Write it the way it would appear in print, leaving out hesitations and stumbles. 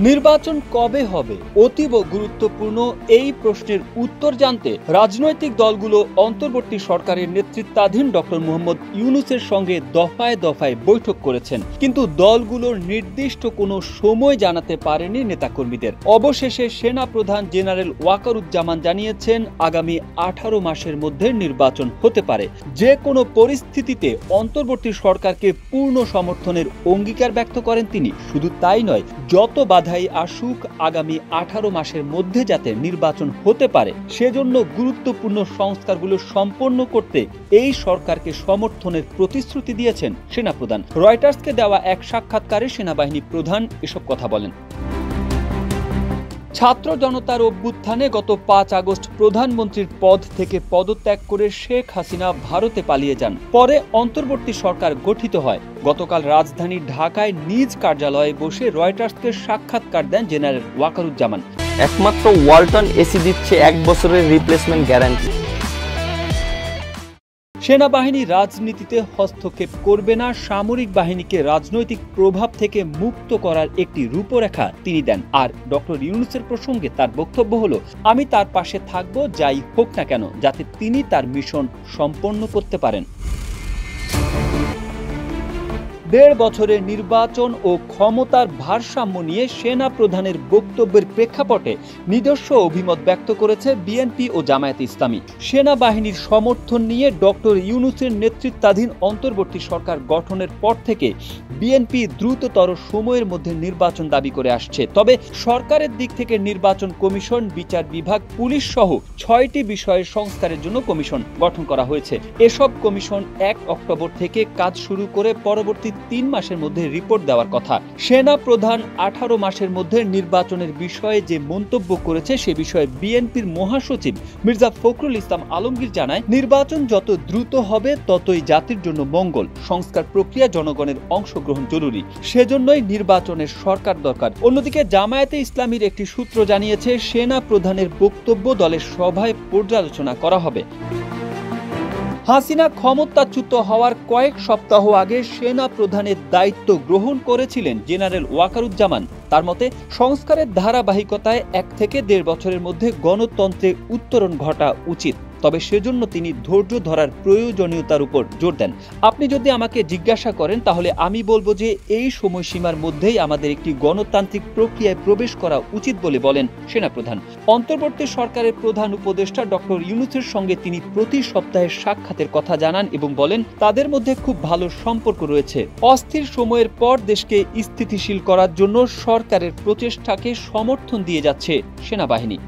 নির্বাচন কবে হবে? অতীব গুরুত্বপূর্ণ এই প্রশ্নের উত্তর জানতে রাজনৈতিক দলগুলো অন্তর্বর্তী সরকারের নেতৃত্বাধীন ডক্টর মোহাম্মদ ইউনূসের সঙ্গে দফায় দফায় বৈঠক করেছেন, কিন্তু দলগুলোর নির্দিষ্ট কোনো সময় জানাতে পারেনি নেতাকর্মীদের। অবশেষে সেনাপ্রধান জেনারেল ওয়াকারুজ্জামান জানিয়েছেন আগামী 18 মাসের মধ্যে নির্বাচন হতে পারে। যে কোনো পরিস্থিতিতে অন্তর্বর্তী সরকারকে পূর্ণ সমর্থনের অঙ্গীকার ব্যক্ত করেন তিনি। শুধু তাই নয়, যত বাধাই আসুক আগামী 18 মাসের মধ্যে যাতে নির্বাচন হতে পারে সেজন্য গুরুত্বপূর্ণ সংস্কারগুলো সম্পন্ন করতে এই সরকারকে সমর্থনের প্রতিশ্রুতি দিয়েছেন সেনাপ্রধান। রয়টার্সকে দেওয়া এক সাক্ষাৎকারে সেনাবাহিনী প্রধান এসব কথা বলেন। ছাত্র জনতার অভ্যুত্থানে গত 5 আগস্ট প্রধানমন্ত্রীর পদ থেকে পদত্যাগ করে শেখ হাসিনা ভারতে পালিয়ে যান। পরে অন্তর্বর্তী সরকার গঠিত হয়। গতকাল রাজধানী ঢাকায় নিজ কার্যালয়ে বসে রয়টার্সকে সাক্ষাৎকার দেন জেনারেল ওয়াকারুজ্জামান। একমাত্র ওয়ালটন এসি দিচ্ছে 1 বছরের রিপ্লেসমেন্ট গ্যারান্টি। সেনাবাহিনী রাজনীতিতে হস্তক্ষেপ করবে না, সামরিক বাহিনীকে রাজনৈতিক প্রভাব থেকে মুক্ত করার একটি রূপরেখা তিনি দেন। আর ডক্টর ইউনূসের প্রসঙ্গে তার বক্তব্য হলো, আমি তার পাশে থাকব যাই হোক না কেন, যাতে তিনি তার মিশন সম্পন্ন করতে পারেন। 1.5 বছরের নির্বাচন ও ক্ষমতার ভারসাম্য নিয়ে সেনা প্রধানের বক্তব্যের প্রেক্ষাপটে নিজস্ব অভিমত ব্যক্ত করেছে বিএনপি ও জামায়াতে ইসলামী। সেনাবাহিনীর সমর্থন নিয়ে ডক্টর ইউনূসের নেতৃত্বাধীন অন্তর্বর্তী সরকার গঠনের পর থেকে বিএনপি দ্রুততর সময়ের মধ্যে নির্বাচন দাবি করে আসছে। তবে সরকারের দিক থেকে নির্বাচন কমিশন, বিচার বিভাগ, পুলিশ সহ 6টি বিষয়ে সংস্কারের জন্য কমিশন গঠন করা হয়েছে। এসব কমিশন 1 অক্টোবর থেকে কাজ শুরু করে পরবর্তী 3 মাসের মধ্যে রিপোর্ট দেওয়ার কথা। সেনা প্রধান 18 মাসের মধ্যে নির্বাচনের বিষয়ে যে মন্তব্য করেছে সে বিষয়ে বিএনপির মহাসচিব মির্জা ফখরুল ইসলাম আলমগীর জানায়, নির্বাচন যত দ্রুত হবে ততই জাতির জন্য মঙ্গল। সংস্কার প্রক্রিয়া জনগণের অংশগ্রহণ জরুরি, সেজন্যই নির্বাচনের সরকার দরকার। অন্যদিকে জামায়াতে ইসলামীর একটি সূত্র জানিয়েছে, সেনা প্রধানের বক্তব্য দলের সভায় পর্যালোচনা করা হবে। হাসিনা ক্ষমতাচ্যুত হওয়ার কয়েক সপ্তাহ আগে সেনা প্রধানের দায়িত্ব গ্রহণ করেছিলেন জেনারেল ওয়াকারুজ্জামান। তার মতে, সংস্কারের ধারাবাহিকতায় 1 থেকে 1.5 বছরের মধ্যে গণতন্ত্রের উত্তরণ ঘটা উচিত। তবে সেজন্য তিনি ধৈর্য ধরার প্রয়োজনীয়তার উপর জোর দেন। আপনি যদি আমাকে জিজ্ঞাসা করেন তাহলে আমি বলবো যে এই সময়সীমার মধ্যেই আমাদের একটি গণতান্ত্রিক প্রক্রিয়ায় প্রবেশ করা উচিত বলে বলেন সেনাপ্রধান। অন্তর্বর্তী সরকারের প্রধান উপদেষ্টা ডক্টর ইউনূসের সঙ্গে তিনি প্রতি সপ্তাহে সাক্ষাতের কথা জানান এবং বলেন তাদের মধ্যে খুব ভালো সম্পর্ক রয়েছে। অস্থির সময়ের পর দেশকে স্থিতিশীল করার জন্য সরকারের প্রচেষ্টাকে সমর্থন দিয়ে যাচ্ছে সেনাবাহিনী।